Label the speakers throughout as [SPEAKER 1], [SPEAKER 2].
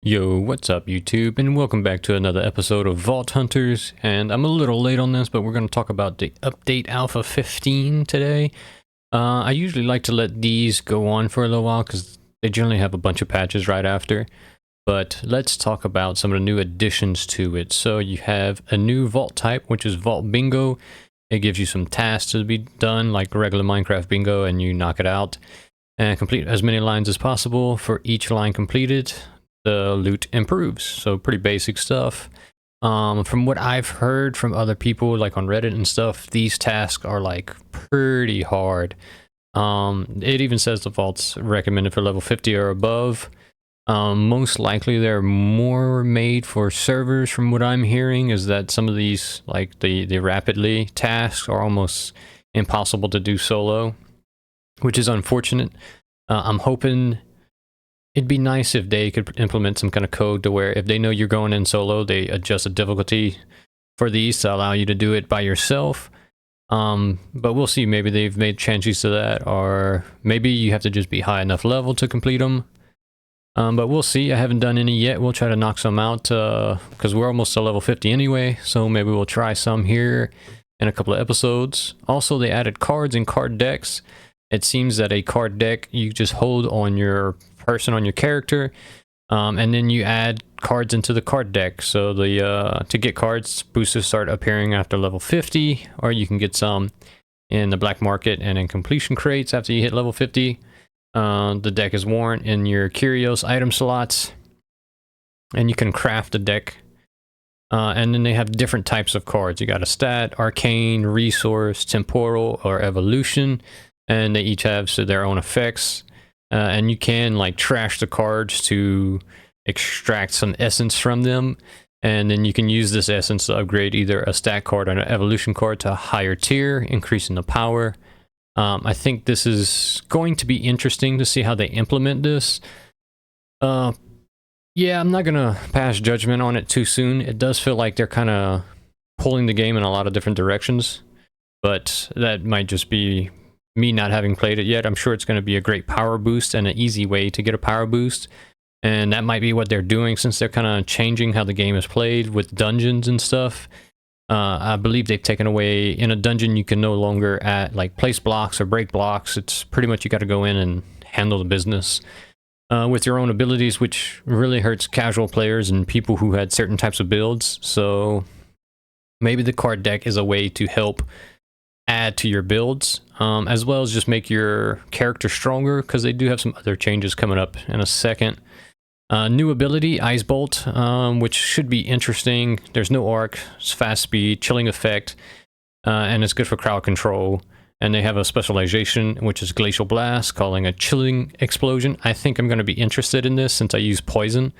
[SPEAKER 1] Yo, what's up YouTube, and welcome back to another episode of Vault Hunters. And I'm a little late on this, but we're going to talk about the update Alpha 15 today. I usually like to let these go on for a little while because they generally have a bunch of patches right after. But let's talk about some of the new additions to it. So you have a new vault type, which is Vault Bingo. It gives you some tasks to be done like regular Minecraft Bingo, and you knock it out and complete as many lines as possible. For each line completed, the loot improves. So pretty basic stuff. From what I've heard from other people like on Reddit and stuff, these tasks are like pretty hard. It even says the vault's recommended for level 50 or above. Most likely they're more made for servers. From what I'm hearing is that some of these, like the rapidly tasks, are almost impossible to do solo, which is unfortunate. I'm hoping it'd be nice if they could implement some kind of code to where if they know you're going in solo, they adjust the difficulty for these to allow you to do it by yourself. But we'll see. Maybe they've made changes to that, or maybe you have to just be high enough level to complete them. But we'll see. I haven't done any yet. We'll try to knock some out because we're almost to level 50 anyway. So maybe we'll try some here in a couple of episodes. Also, they added cards and card decks. It seems that a card deck you just hold on your person, on your character, and then you add cards into the card deck. So the to get cards, boosters start appearing after level 50, or you can get some in the black market and in completion crates after you hit level 50. The deck is worn in your curios item slots, and you can craft the deck. And then they have different types of cards. You got a stat, arcane, resource, temporal, or evolution, and they each have their own effects. And you can like trash the cards to extract some essence from them, and then you can use this essence to upgrade either a stat card or an evolution card to a higher tier, increasing the power. I think this is going to be interesting to see how they implement this. Yeah, I'm not gonna pass judgment on it too soon. It does feel like they're kind of pulling the game in a lot of different directions, but that might just be me not having played it yet. I'm sure it's going to be a great power boost and an easy way to get a power boost, and that might be what they're doing since they're kind of changing how the game is played with dungeons and stuff. I believe they've taken away, in a dungeon you can no longer place blocks or break blocks. It's pretty much you got to go in and handle the business with your own abilities, which really hurts casual players and people who had certain types of builds. So maybe the card deck is a way to help add to your builds, as well as just make your character stronger, because they do have some other changes coming up in a second. New ability, Ice Bolt, which should be interesting. There's no arc, it's fast speed, chilling effect, and it's good for crowd control. And they have a specialization, which is Glacial Blast, calling a chilling explosion. I think I'm going to be interested in this since I use poison.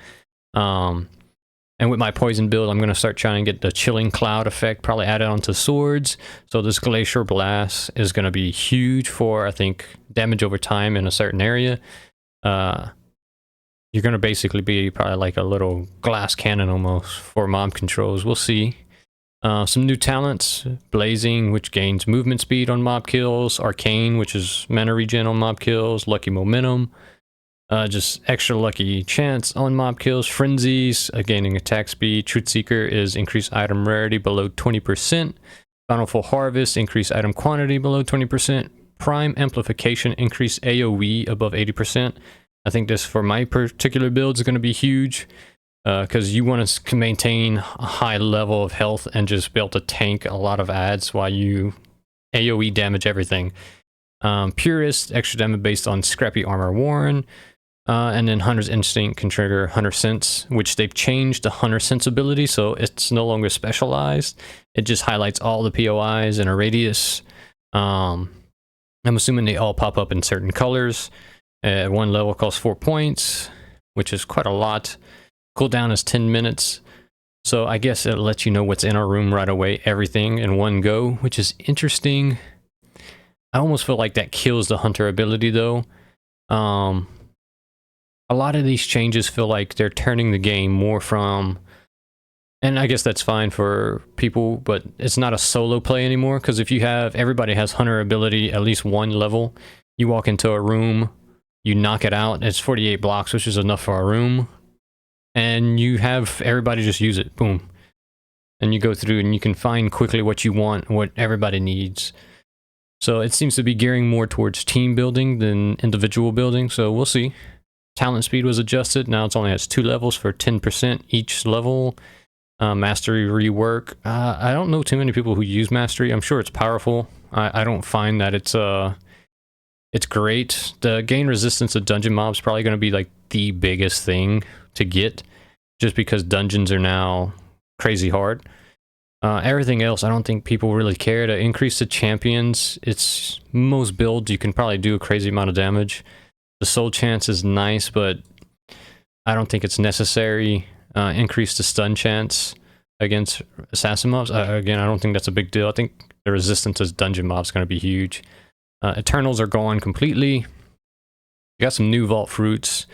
[SPEAKER 1] And with my poison build, I'm going to start trying to get the chilling cloud effect probably added onto swords. So this Glacier Blast is going to be huge for, I think, damage over time in a certain area. You're going to basically be probably like a little glass cannon almost for mob controls. We'll see. Some new talents. Blazing, which gains movement speed on mob kills. Arcane, which is mana regen on mob kills. Lucky Momentum. Just extra lucky chance on mob kills. Frenzies, gaining attack speed. Truth Seeker is increased item rarity below 20%. Bountiful Harvest, increased item quantity below 20%. Prime Amplification, increased AoE above 80%. I think this, for my particular build, is going to be huge, because you want to maintain a high level of health and just be able to tank a lot of adds while you AoE damage everything. Purist, extra damage based on Scrappy Armor worn. And then Hunter's Instinct can trigger Hunter Sense, which they've changed the Hunter Sense ability, so it's no longer specialized. It just highlights all the POIs in a radius. I'm assuming they all pop up in certain colors. One level costs 4 points, which is quite a lot. Cooldown is 10 minutes. So I guess it'll let you know what's in our room right away, everything in one go, which is interesting. I almost feel like that kills the Hunter ability though. A lot of these changes feel like they're turning the game more from, and I guess that's fine for people, but it's not a solo play anymore, because if you have, everybody has Hunter ability at least one level. You walk into a room, you knock it out, it's 48 blocks, which is enough for a room. and you have everybody just use it. Boom. And you go through and you can find quickly what you want, what everybody needs. So it seems to be gearing more towards team building than individual building, so we'll see. Talent speed was adjusted. Now it only has 2 levels for 10% each level. Mastery rework. I don't know too many people who use mastery. I'm sure it's powerful. I don't find that it's great. The gain resistance of dungeon mobs is probably going to be like the biggest thing to get, just because dungeons are now crazy hard. Everything else, I don't think people really care. To increase the champions, it's most builds you can probably do a crazy amount of damage. The soul chance is nice, but I don't think it's necessary. Increase the stun chance against assassin mobs. Again, I don't think that's a big deal. I think the resistance to dungeon mobs is going to be huge. Eternals are gone completely. You got some new vault fruits.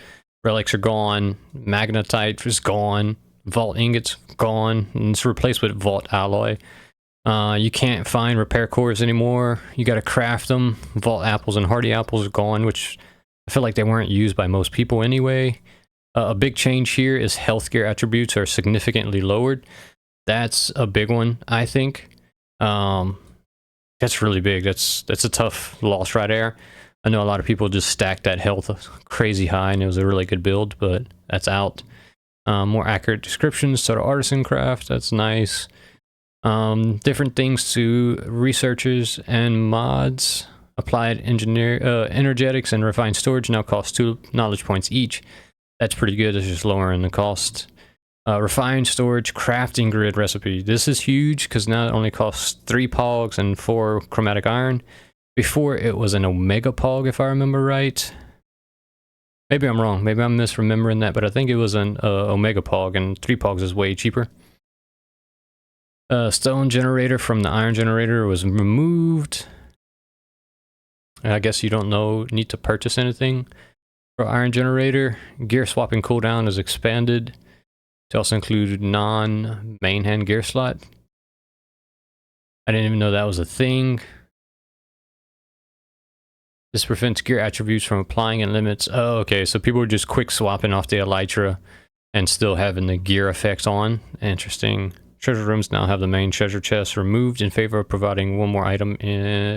[SPEAKER 1] Relics are gone. Magnetite is gone. Vault ingots gone, and it's replaced with vault alloy. You can't find repair cores anymore. You got to craft them. Vault apples and hardy apples are gone, which I feel like they weren't used by most people anyway. A big change here is health gear attributes are significantly lowered. That's a big one, I think. That's really big. That's a tough loss right there. I know a lot of people just stacked that health crazy high, and it was a really good build, but that's out. More accurate descriptions, sort of artisan craft, that's nice. Different things to researchers and mods. Applied energetics and refined storage now cost 2 knowledge points each. That's pretty good. It's just lowering the cost. Refined storage crafting grid recipe. This is huge because now it only costs 3 pogs and 4 chromatic iron. Before it was an omega pog, if I remember right. Maybe I'm wrong. Maybe I'm misremembering that, but I think it was an omega pog, and 3 pogs is way cheaper. Stone generator from the iron generator was removed. I guess you don't need to purchase anything for iron generator. Gear swapping cooldown is expanded to also include non-main hand gear slot. I didn't even know that was a thing. This prevents gear attributes from applying and limits. Oh, okay, so people are just quick swapping off the elytra and still having the gear effects on. Interesting. Treasure rooms now have the main treasure chest removed in favor of providing one more item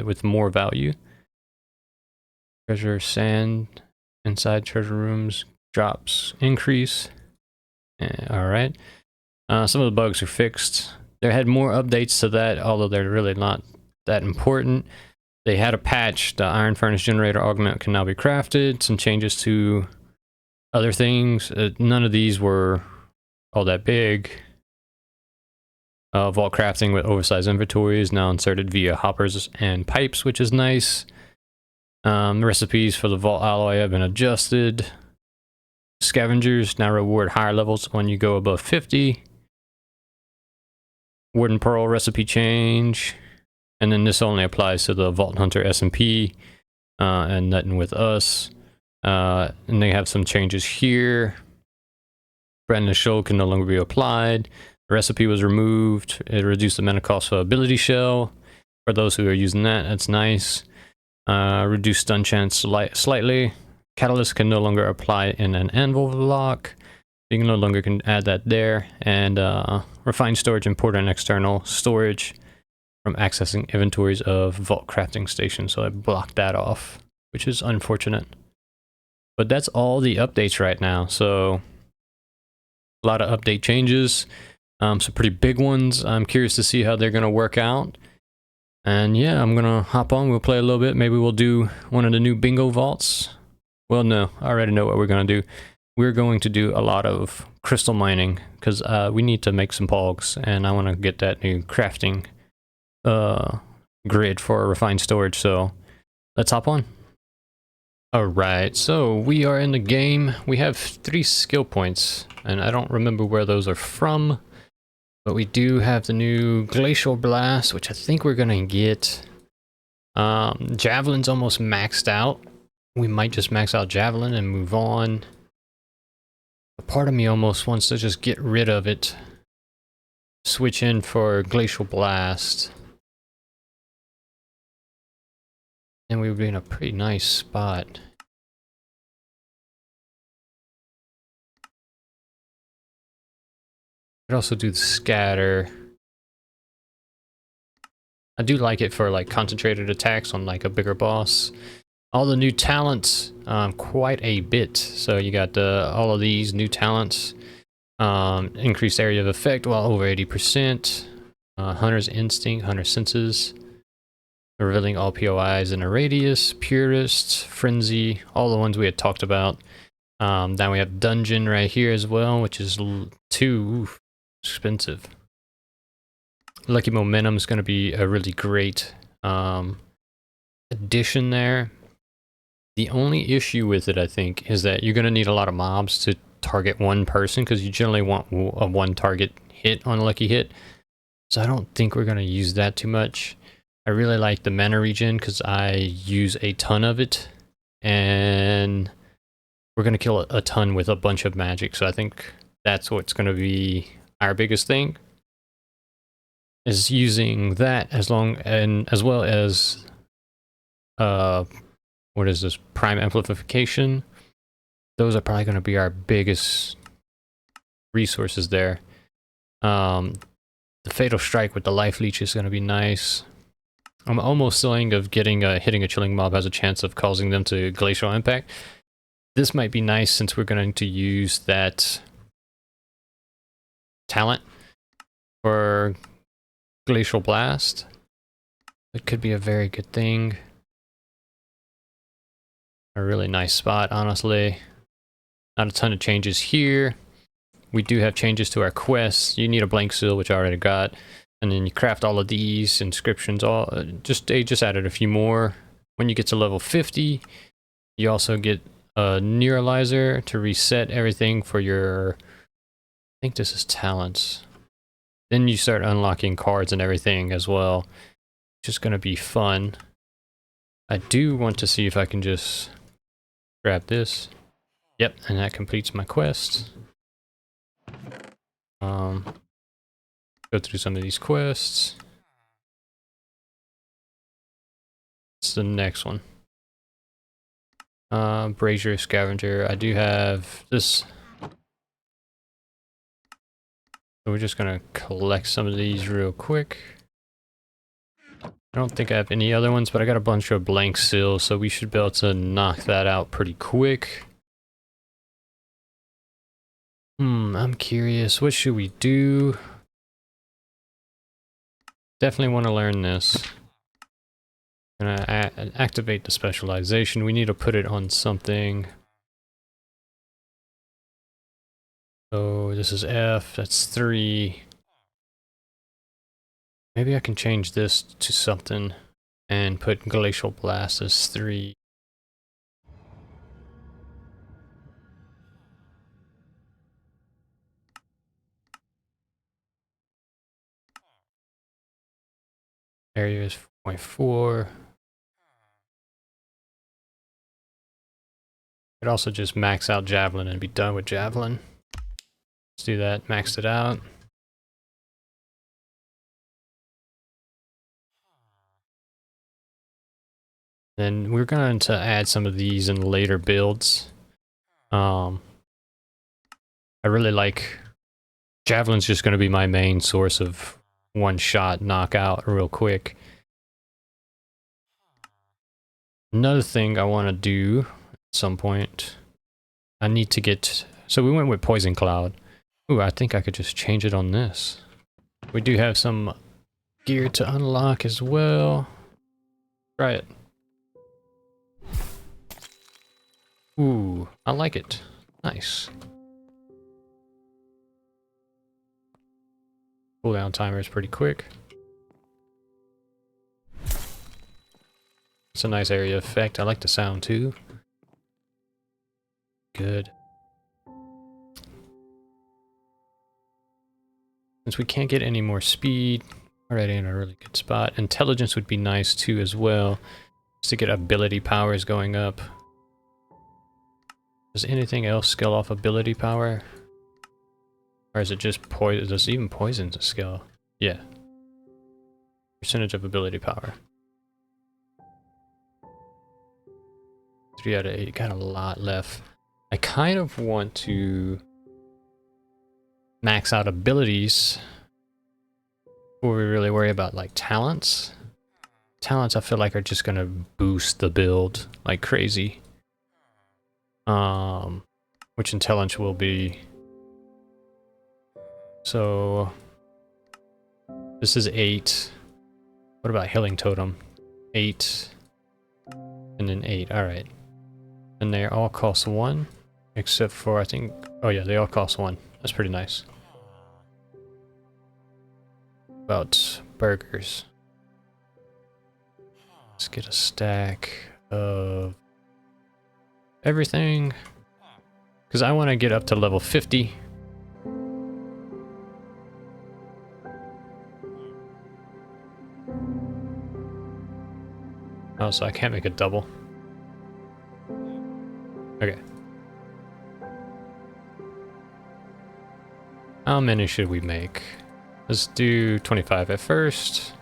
[SPEAKER 1] with more value. Treasure sand inside treasure rooms drops increase. Alright. Some of the bugs are fixed. They had more updates to that, although they're really not that important. They had a patch. The iron furnace generator augment can now be crafted. Some changes to other things. None of these were all that big. Vault crafting with oversized inventory is now inserted via hoppers and pipes, which is nice. Recipes for the vault alloy have been adjusted. Scavengers now reward higher levels when you go above 50. Wooden pearl recipe change. And then this only applies to the Vault Hunter SMP and nothing with us. And they have some changes here. Brandon Show can no longer be applied. The recipe was removed. It reduced the mana cost for ability shell. For those who are using that, that's nice. Reduced stun chance slightly. Catalyst can no longer apply in an anvil block. You can no longer can add that there. And refined storage, import and external storage from accessing inventories of vault crafting stations. So I blocked that off, which is unfortunate. But that's all the updates right now. So a lot of update changes. Some pretty big ones. I'm curious to see how they're going to work out. And yeah, I'm going to hop on. We'll play a little bit. Maybe we'll do one of the new bingo vaults. Well, no, I already know what we're going to do. We're going to do a lot of crystal mining because we need to make some pogs, and I want to get that new crafting grid for refined storage. So let's hop on. Alright, so we are in the game. We have 3 skill points, and I don't remember where those are from, but we do have the new Glacial Blast, which I think we're gonna get. Javelin's almost maxed out. We might just max out Javelin and move on. A part of me almost wants to just get rid of it. Switch in for Glacial Blast. And we would be in a pretty nice spot. Could also do the scatter. I do like it for like concentrated attacks on like a bigger boss. All the new talents, quite a bit. So you got all of these new talents. Increased area of effect, well over 80%. Hunter's Instinct, Hunter Senses. Revealing all POIs in a radius. Purist, Frenzy, all the ones we had talked about. Now we have Dungeon right here as well, which is too expensive. Lucky Momentum is going to be a really great addition there. The only issue with it, I think, is that you're going to need a lot of mobs to target one person, because you generally want a one target hit on a lucky hit. So I don't think we're going to use that too much. I really like the mana regen because I use a ton of it, and we're going to kill a ton with a bunch of magic. So I think that's what's going to be our biggest thing, is using that as well as what is this, prime amplification. Those are probably going to be our biggest resources there. The fatal strike with the life leech is going to be nice. I'm almost saying of getting hitting a chilling mob has a chance of causing them to glacial impact. This might be nice since we're going to use that talent for glacial blast. It could be a very good thing. A really nice spot, honestly. Not a ton of changes here. We do have changes to our quests. You need a blank seal, which I already got. And then you craft all of these inscriptions. They just added a few more. When you get to level 50, you also get a neuralizer to reset everything for your, I think this is talents. Then you start unlocking cards and everything as well. Just gonna be fun. I do want to see if I can just grab this. Yep, and that completes my quest. Go through some of these quests. It's the next one. Brazier Scavenger. I do have this. So we're just gonna collect some of these real quick. I don't think I have any other ones, but I got a bunch of blank seals, so we should be able to knock that out pretty quick. I'm curious. What should we do? Definitely want to learn this. Gonna activate the specialization. We need to put it on something. So this is F, that's 3. Maybe I can change this to something and put Glacial Blast as 3. Area is 4.4. Could also just max out Javelin and be done with Javelin. Let's do that, maxed it out. Then we're going to add some of these in later builds. I really like Javelin's just going to be my main source of one-shot knockout real quick. Another thing I want to do at some point, I need to get... So we went with Poison Cloud. Ooh, I think I could just change it on this. We do have some gear to unlock as well. Try it. Ooh, I like it. Nice. Cooldown timer is pretty quick. It's a nice area effect. I like the sound too. Good. Since we can't get any more speed, already in a really good spot. Intelligence would be nice too as well, just to get ability powers going up. Does anything else scale off ability power? Or is it just poison? Does even poison's a skill? Yeah. Percentage of ability power. 3 out of 8. Got a lot left. I kind of want to max out abilities before we really worry about like talents. Talents I feel like are just gonna boost the build like crazy. Which intelligence will be. So this is 8. What about healing totem? 8 and then 8. All right. And they all cost 1 except for I think, oh yeah, they all cost 1. That's pretty nice. About burgers. Let's get a stack of everything because I want to get up to level 50. Oh, so I can't make a double. Okay. How many should we make? Let's do 25 at first.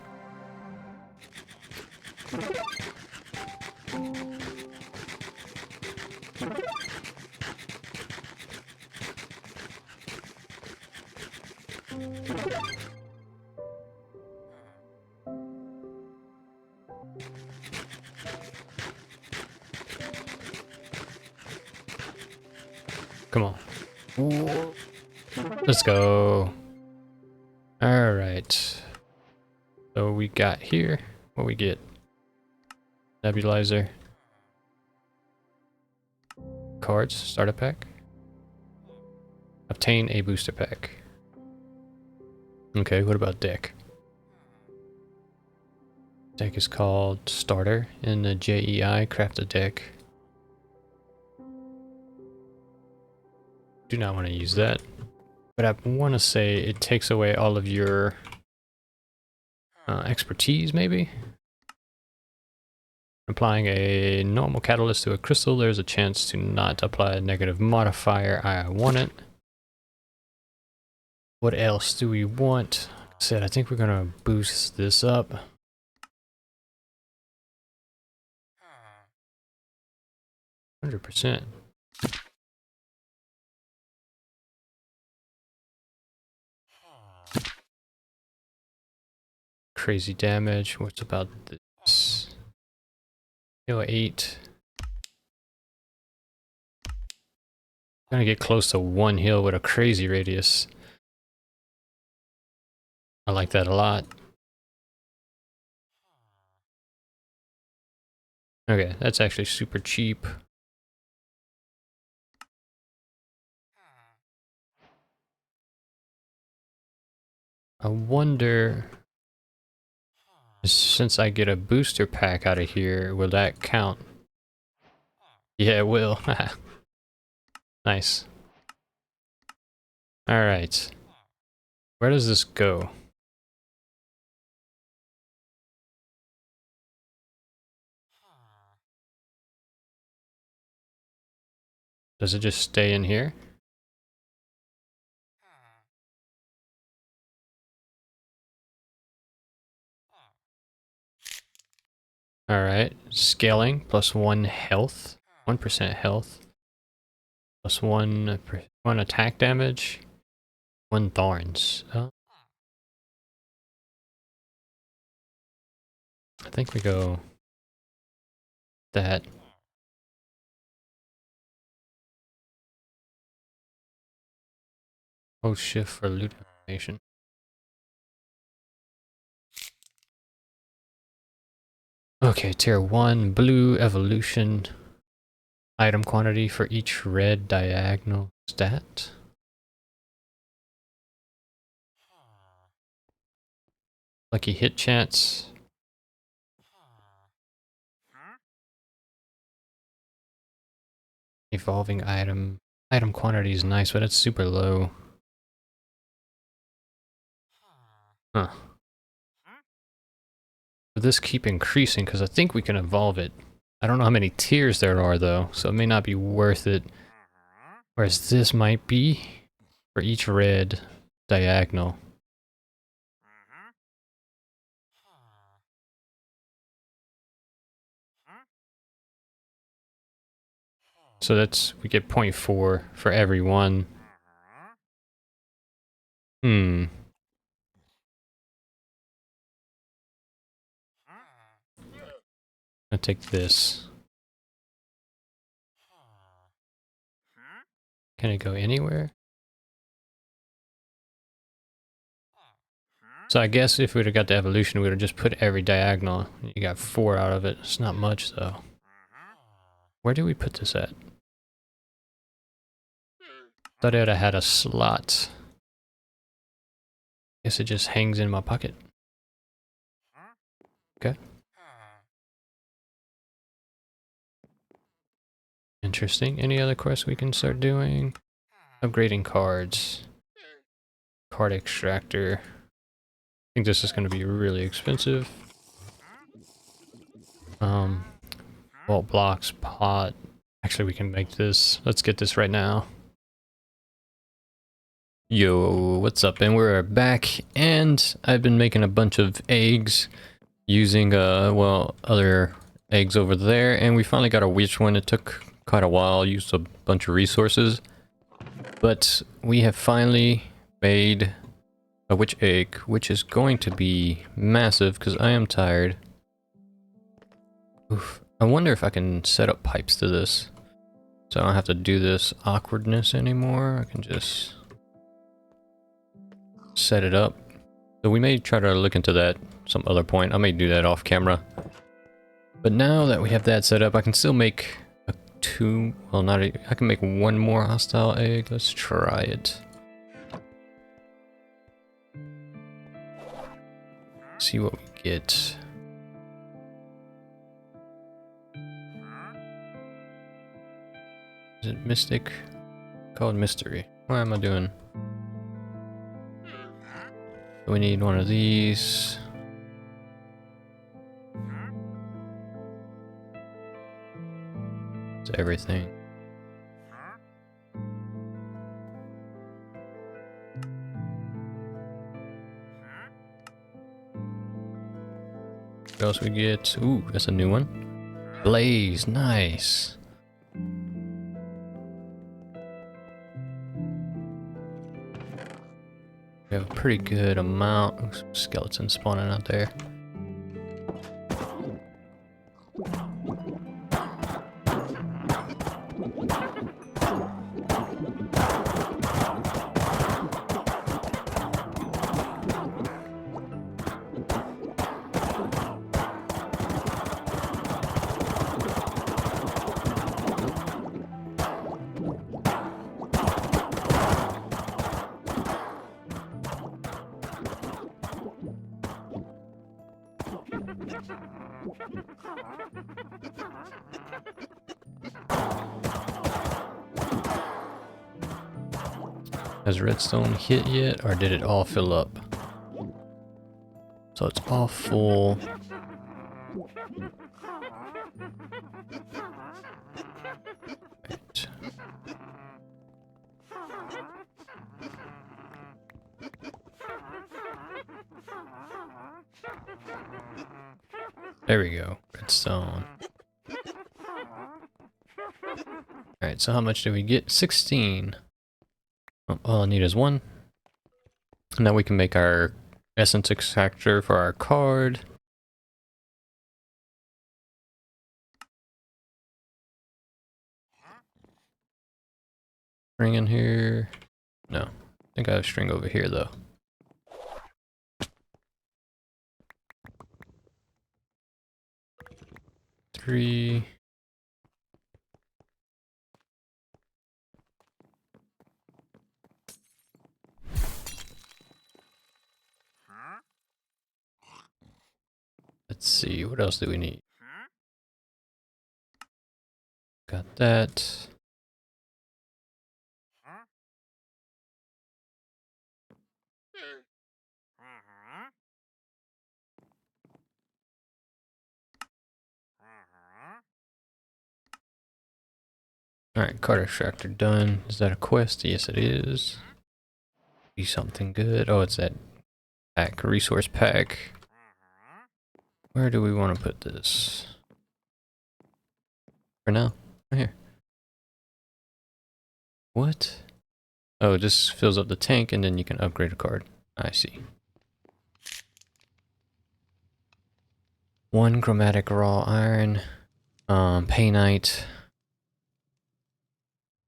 [SPEAKER 1] Come on. Ooh. Let's go. All right. So we got here. What we get? Nebulizer. Cards. Starter pack. Obtain a booster pack. Okay, what about deck? Deck is called Starter in the JEI. Craft a deck. Do not want to use that. But I want to say it takes away all of your expertise, maybe? Applying a normal catalyst to a crystal, there's a chance to not apply a negative modifier. I want it. What else do we want? Like I said, I think we're gonna boost this up. 100%. Crazy damage. What's about this? Heal 8. Gonna get close to 1 heal with a crazy radius. I like that a lot. Okay, that's actually super cheap. I wonder, since I get a booster pack out of here, will that count? Yeah, it will. Nice. Alright. Where does this go? Does it just stay in here? Alright. Scaling, plus 1 health. 1% health. Plus 1 attack damage. 1 thorns. Oh. I think we go that. Oh, shift for loot information. Okay, tier 1, blue evolution. Item quantity for each red diagonal stat. Lucky hit chance. Evolving item. Item quantity is nice, but it's super low. Huh. Will this keep increasing? Because I think we can evolve it. I don't know how many tiers there are though, so it may not be worth it. Whereas this might be for each red diagonal. So that's, we get 0.4 for every one. Hmm. I'll take this. Can it go anywhere? So I guess if we'd have got the evolution, we'd have just put every diagonal. You got 4 out of it. It's not much, though. Where do we put this at? Thought it would have had a slot. Guess it just hangs in my pocket. Okay. Interesting. Any other quests we can start doing? Upgrading cards. Card extractor. I think this is going to be really expensive. Vault blocks, pot. Actually, we can make this. Let's get this right now. Yo, what's up? And we're back, and I've been making a bunch of eggs using, well, other eggs over there, and we finally got a witch one. It took quite a while, used a bunch of resources, but we have finally made a witch egg, which is going to be massive, because I am tired. Oof. I wonder if I can set up pipes to this, so I don't have to do this awkwardness anymore. I can just set it up. So we may try to look into that some other point. I may do that off camera. But now that we have that set up, I can still make a I can make one more hostile egg. Let's try it. See what we get. Is it Mystic? Called Mystery. What am I doing? We need one of these. It's everything. What else we get? Ooh, that's a new one. Blaze, nice. We have a pretty good amount. Ooh, some skeletons spawning out there. Has redstone hit yet, or did it all fill up? So it's all full. Right. There we go. Redstone. Alright, so how much do we get? 16. Oh, all I need is 1. Now we can make our essence extractor for our card. String in here. No. I think I have string over here though. Three. Let's see, what else do we need? Got that. Alright, card extractor done. Is that a quest? Yes, it is. Be something good. Oh, it's that pack, resource pack. Where do we want to put this? For now, right here. What? Oh, it just fills up the tank and then you can upgrade a card. I see. 1 chromatic raw iron. Paynite.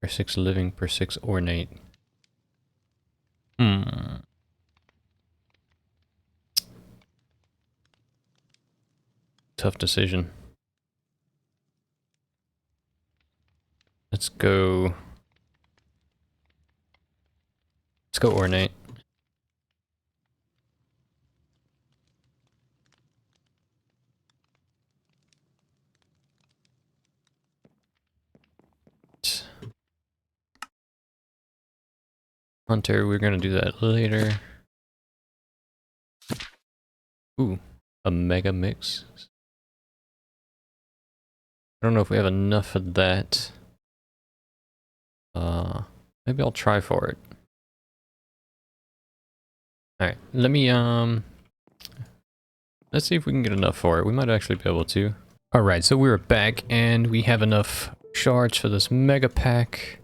[SPEAKER 1] Per 6 living, per 6 ornate. Tough decision. Let's go ornate. Hunter, we're gonna do that later. Ooh, a mega mix. I don't know if we have enough of that. Maybe I'll try for it. Alright, let me, let's see if we can get enough for it. We might actually be able to. Alright, so we're back and we have enough shards for this mega pack.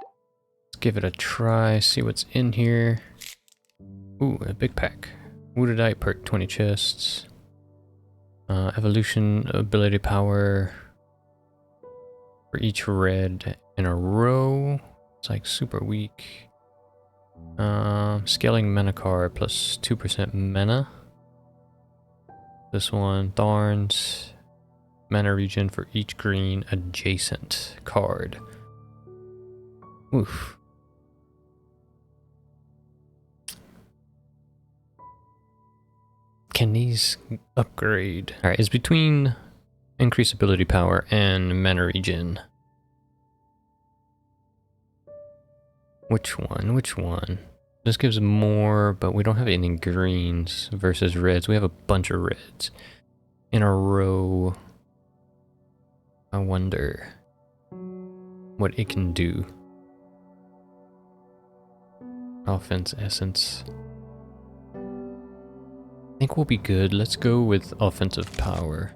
[SPEAKER 1] Let's give it a try, see what's in here. Ooh, a big pack. Woodedite perk 20 chests. Evolution ability power for each red in a row. It's like super weak. Scaling mana card plus 2% mana. This one, Thorns. Mana regen for each green adjacent card. Oof. Can these upgrade? Alright, it's between increased ability power and mana regen. Which one? Which one? This gives more, but we don't have any greens versus reds. We have a bunch of reds in a row. I wonder what it can do. Offense essence. I think we'll be good. Let's go with offensive power.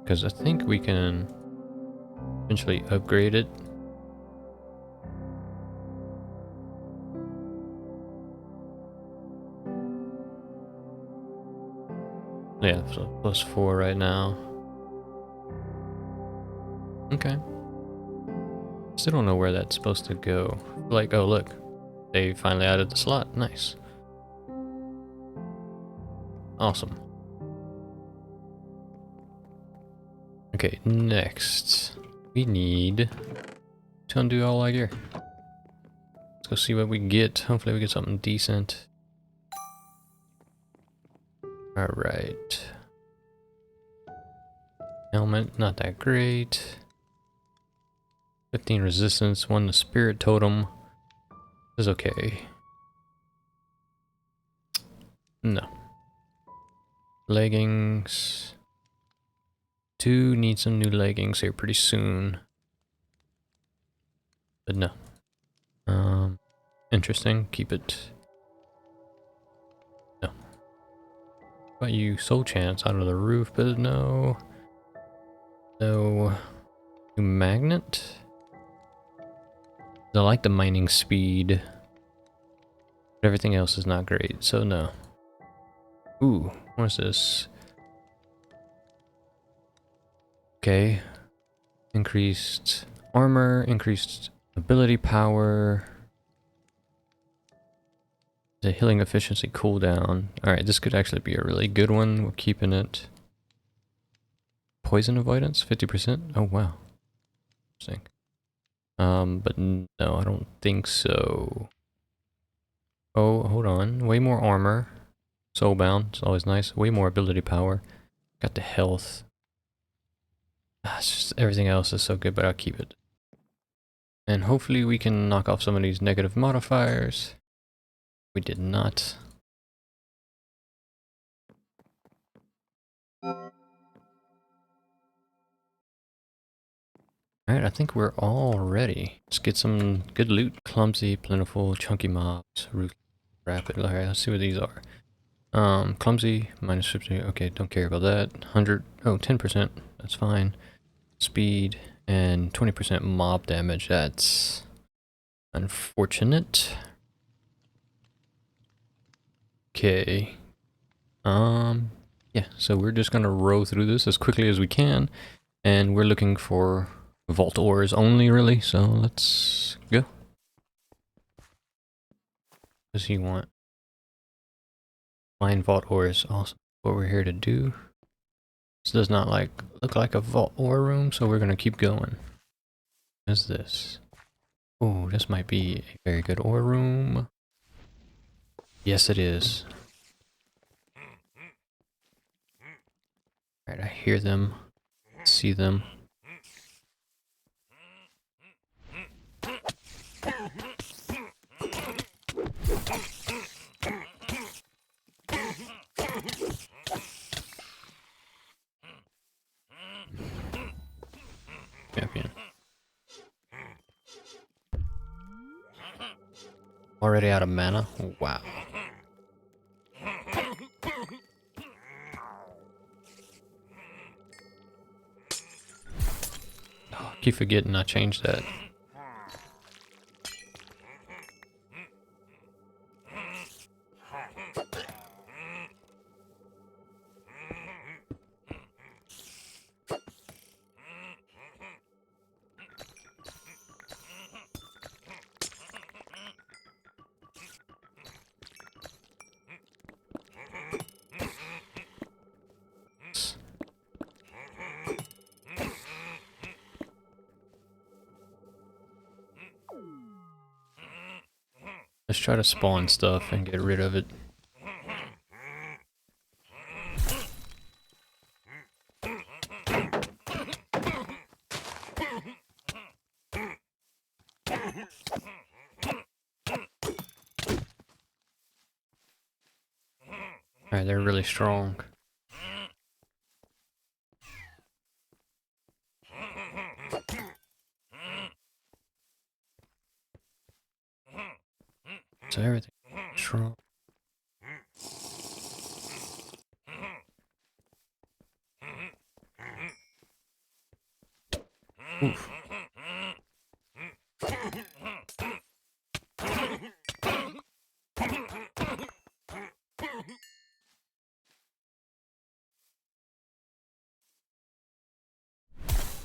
[SPEAKER 1] Because I think we can eventually upgrade it. Yeah, so +4 right now. Okay. Still don't know where that's supposed to go. Like, oh look, they finally added the slot. Nice. Awesome. Okay, next. We need to undo all our gear. Let's go see what we get. Hopefully we get something decent. Alright. Helmet, not that great. 15 resistance, 1 to spirit totem. Is okay. No. Leggings. 2 need some new leggings here pretty soon. But no. Interesting. Keep it. No. How about you? Soul chance out of the roof, but no. No. New magnet? I like the mining speed. But everything else is not great, so no. Ooh, what's this? Okay. Increased armor, increased ability power. The healing efficiency cooldown. Alright, this could actually be a really good one. We're keeping it. Poison avoidance, 50%? Oh wow. Interesting. But no, I don't think so. Oh, hold on. Way more armor. Soulbound, it's always nice. Way more ability power. Got the health. It's just everything else is so good, but I'll keep it. And hopefully we can knock off some of these negative modifiers. We did not. Alright, I think we're all ready. Let's get some good loot. Clumsy, plentiful, chunky mobs, root, rapid. Alright, let's see what these are. Clumsy, -50. Okay, don't care about that. 100. Oh, 10%. That's fine. Speed, And 20% mob damage, that's unfortunate. Okay. Yeah, so we're just gonna row through this as quickly as we can. And we're looking for vault ores only, really, so let's go. What does he want? Mine vault ores, awesome. What we're here to do. This does not look like a vault ore room, so we're gonna keep going. What is this? Oh, this might be a very good ore room. Yes, it is. Alright, I hear them, see them. Champion. Already out of mana? Wow. Oh, I keep forgetting I changed that. Let's try to spawn stuff and get rid of it. Alright, they're really strong. So everything is strong. Oof.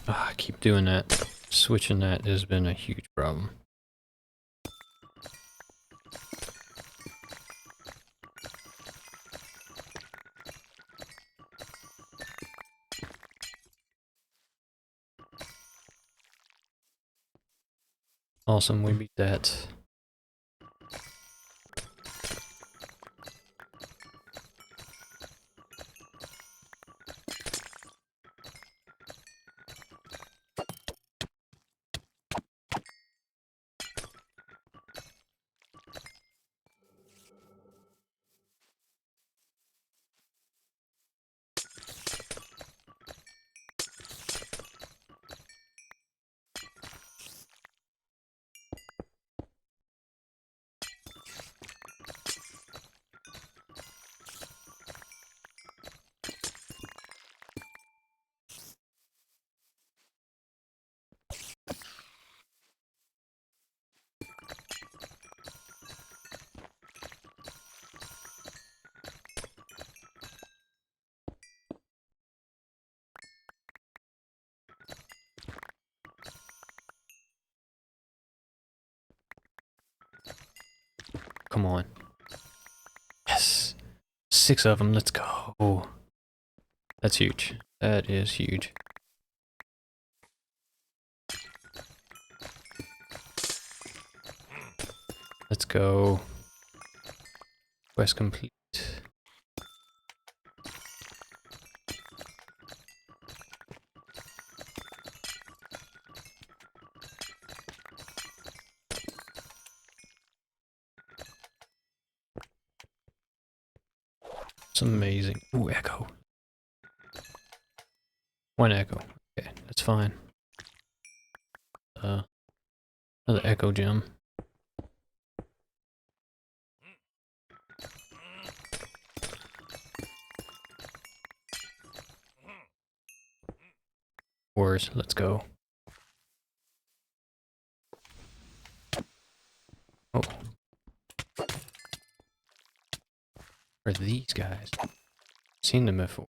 [SPEAKER 1] Ah, I keep doing that. Switching that has been a huge problem. Awesome, we beat that. Come on. Yes! 6 of them, let's go. That's huge. That is huge. Let's go. Quest complete. It's amazing. Ooh, echo. 1 echo. Okay, that's fine. Another echo gem. Ores, let's go. Or these guys. Seen them before.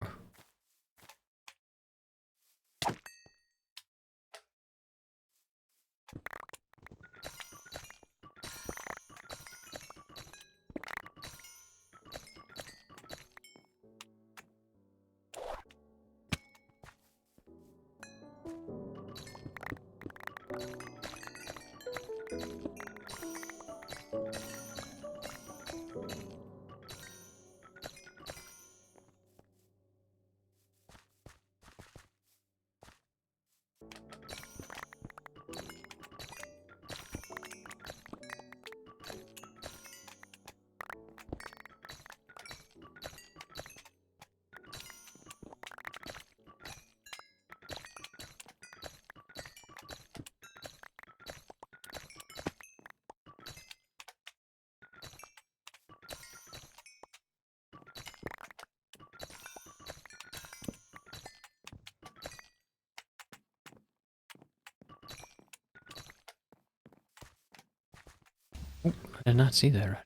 [SPEAKER 1] I did not see that right.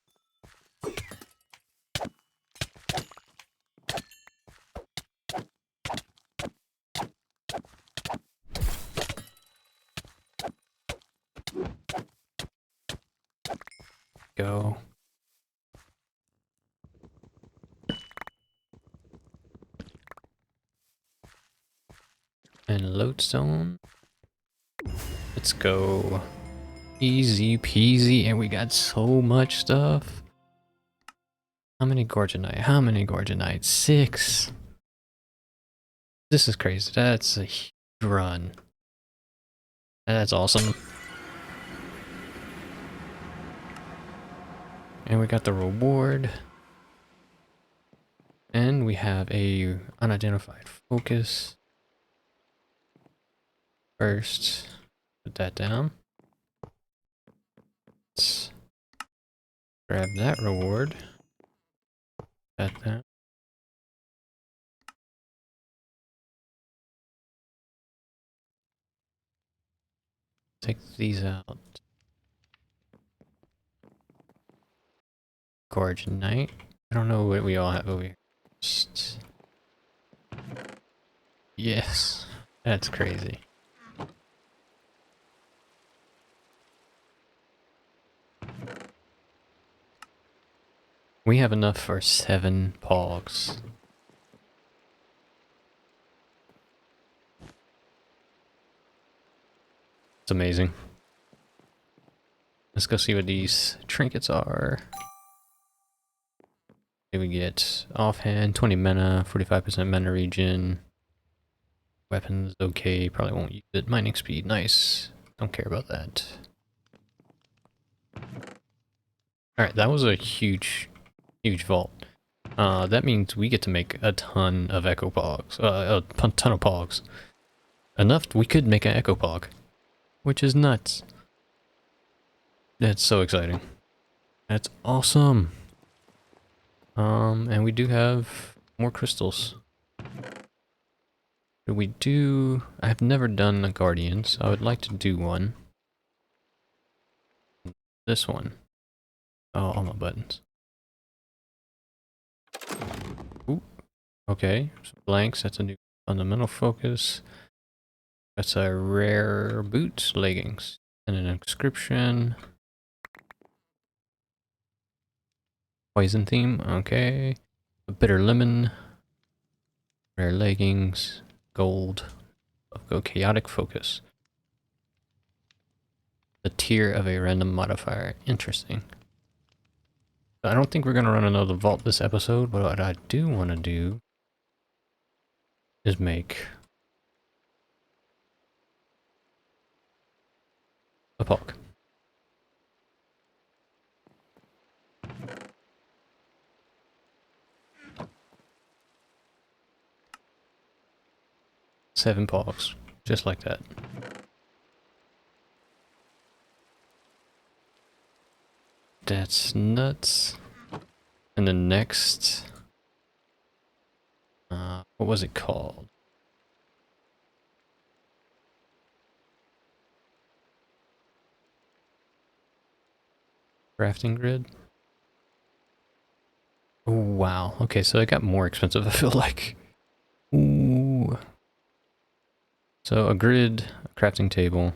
[SPEAKER 1] Go. And lodestone. Let's go. Easy peasy, and we got so much stuff. How many Gorgonite? How many Gorgonite? 6. This is crazy. That's a huge run. That's awesome. And we got the reward. And we have a unidentified focus. First, put that down. Let's grab that reward. That down. Take these out. Gorgonite. I don't know what we all have over here. Just... Yes. That's crazy. We have enough for 7 pogs. It's amazing. Let's go see what these trinkets are. Here we get offhand, 20 mana, 45% mana regen. Weapons, okay, probably won't use it. Mining speed, nice. Don't care about that. Alright, that was a huge vault. That means we get to make a ton of echo pogs. A ton of pogs. Enough, we could make an echo pog. Which is nuts. That's so exciting. That's awesome. And we do have more crystals. We do... I have never done a guardian, so I would like to do one. This one. Oh, all my buttons. Ooh. Okay, some blanks, that's a new fundamental focus. That's a rare boot, leggings, and an inscription. Poison theme, okay. A bitter lemon. Rare leggings, gold. Go chaotic focus. The tier of a random modifier. Interesting. I don't think we're going to run another vault this episode, but what I do want to do is make a pog. Seven pogs, just like that. That's nuts. And the next, what was it called? Crafting grid. Ooh, wow. Okay, so it got more expensive, I feel like. Ooh. So a grid, a crafting table,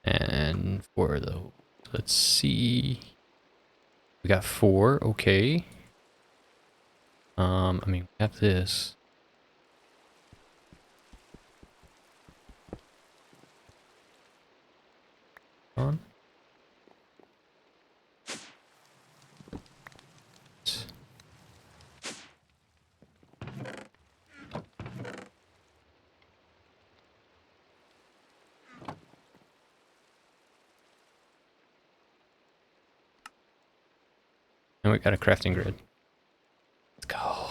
[SPEAKER 1] and for the, let's see. We got 4, okay. I mean, we have this. On. And we got a crafting grid. Let's go.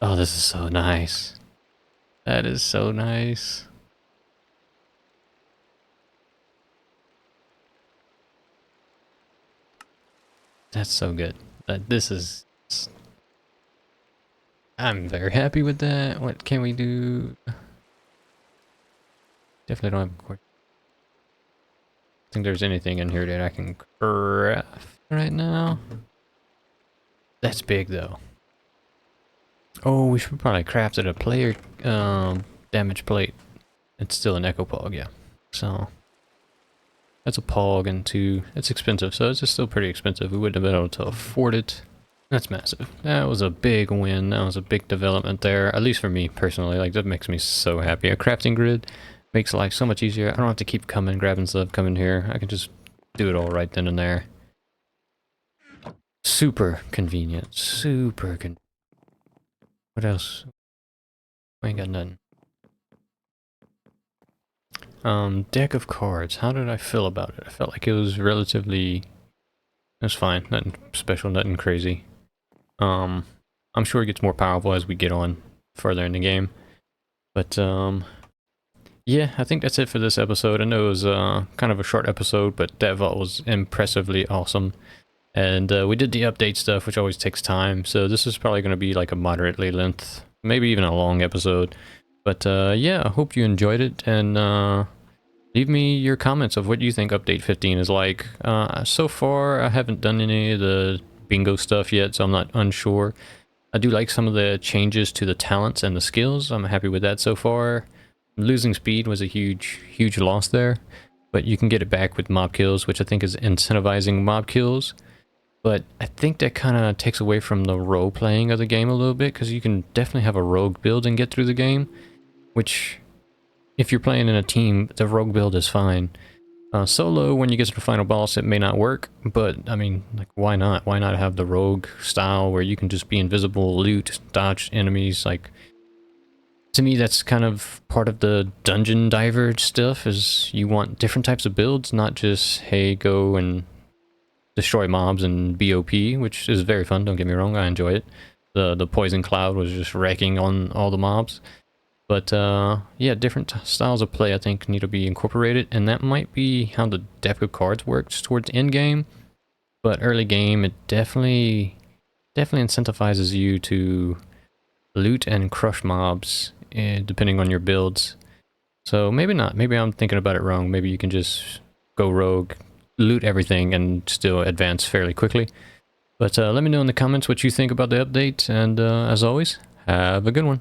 [SPEAKER 1] Oh, this is so nice. That is so nice. That's so good. This is... I'm very happy with that. What can we do? Definitely don't have a cord. I think there's anything in here that I can craft right now. That's big though. Oh, we should probably craft it a player damage plate. It's still an echo pog, yeah. So that's a pog and 2. It's expensive, so it's just still pretty expensive. We wouldn't have been able to afford it. That's massive. That was a big win. That was a big development there, at least for me personally. Like, that makes me so happy. A crafting grid makes life so much easier. I don't have to keep coming, grabbing stuff, coming here. I can just do it all right then and there. Super convenient. Super convenient. What else? I ain't got nothing. Deck of cards. How did I feel about it? I felt like it was relatively... It was fine. Nothing special, nothing crazy. I'm sure it gets more powerful as we get on further in the game. But, yeah, I think that's it for this episode. I know it was kind of a short episode, but that vault was impressively awesome. And we did the update stuff, which always takes time. So this is probably going to be like a moderately length, maybe even a long episode. But yeah, I hope you enjoyed it. And leave me your comments of what you think Update 15 is like. So far, I haven't done any of the bingo stuff yet, so I'm not unsure. I do like some of the changes to the talents and the skills. I'm happy with that so far. Losing speed was a huge loss there, but you can get it back with mob kills, which I think is incentivizing mob kills. But I think that kind of takes away from the role playing of the game a little bit, because you can definitely have a rogue build and get through the game, which if you're playing in a team, the rogue build is fine. Solo, when you get to the final boss, it may not work, but I mean, like, why not? Why not have the rogue style where you can just be invisible, loot, dodge enemies? Like, to me, that's kind of part of the dungeon diver stuff, is you want different types of builds, not just, hey, go and destroy mobs and BOP, which is very fun, don't get me wrong, I enjoy it. The poison cloud was just wrecking on all the mobs. But yeah, different styles of play I think need to be incorporated, and that might be how the deck of cards works towards end game. But early game, it definitely incentivizes you to loot and crush mobs, depending on your builds. So maybe not. Maybe I'm thinking about it wrong. Maybe you can just go rogue, loot everything, and still advance fairly quickly. But let me know in the comments what you think about the update, and as always, have a good one.